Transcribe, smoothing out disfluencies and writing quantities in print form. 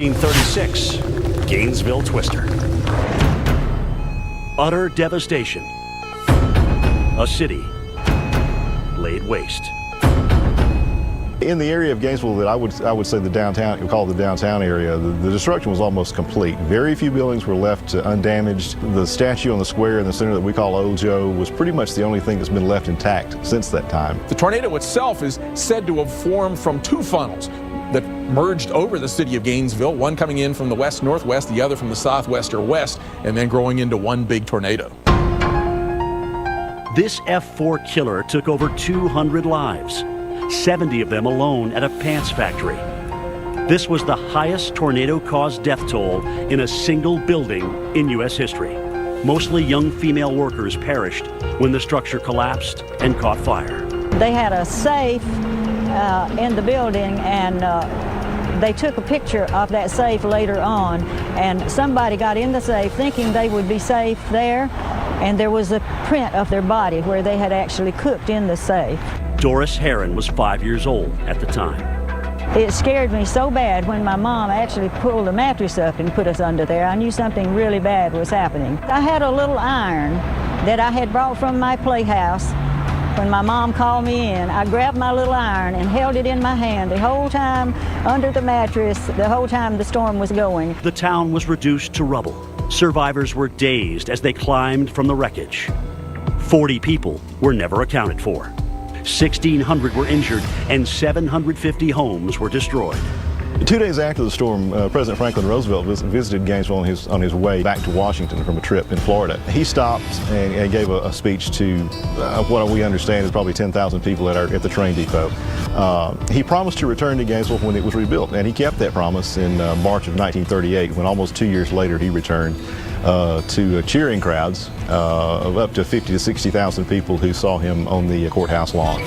1936, Gainesville Twister. Utter devastation. A city laid waste. In the area of Gainesville that I would say the downtown, we call it the downtown area, the destruction was almost complete. Very few buildings were left undamaged. The statue on the square in the center that we call Old Joe was pretty much the only thing that's been left intact since that time. The tornado itself is said to have formed from two funnels that merged over the city of Gainesville, one coming in from the west-northwest, the other from the southwest or west, and then growing into one big tornado. This F4 killer took over 200 lives, 70 of them alone at a pants factory. This was the highest tornado-caused death toll in a single building in U.S. history. Mostly young female workers perished when the structure collapsed and caught fire. They had a safe in the building, and they took a picture of that safe later on, and somebody got in the safe thinking they would be safe there, and there was a print of their body where they had actually cooked in the safe. Doris Heron was 5 years old at the time. It scared me so bad when my mom actually pulled the mattress up and put us under there. I knew something really bad was happening. I had a little iron that I had brought from my playhouse. When my mom called me in, I grabbed my little iron and held it in my hand the whole time under the mattress, the whole time the storm was going. The town was reduced to rubble. Survivors were dazed as they climbed from the wreckage. 40 people were never accounted for. 1,600 were injured and 750 homes were destroyed. 2 days after the storm, President Franklin Roosevelt visited Gainesville on his way back to Washington from a trip in Florida. He stopped and gave a speech to what we understand is probably 10,000 people at the train depot. He promised to return to Gainesville when it was rebuilt, and he kept that promise in March of 1938, when almost 2 years later he returned to cheering crowds of up to 50 to 60,000 people who saw him on the courthouse lawn.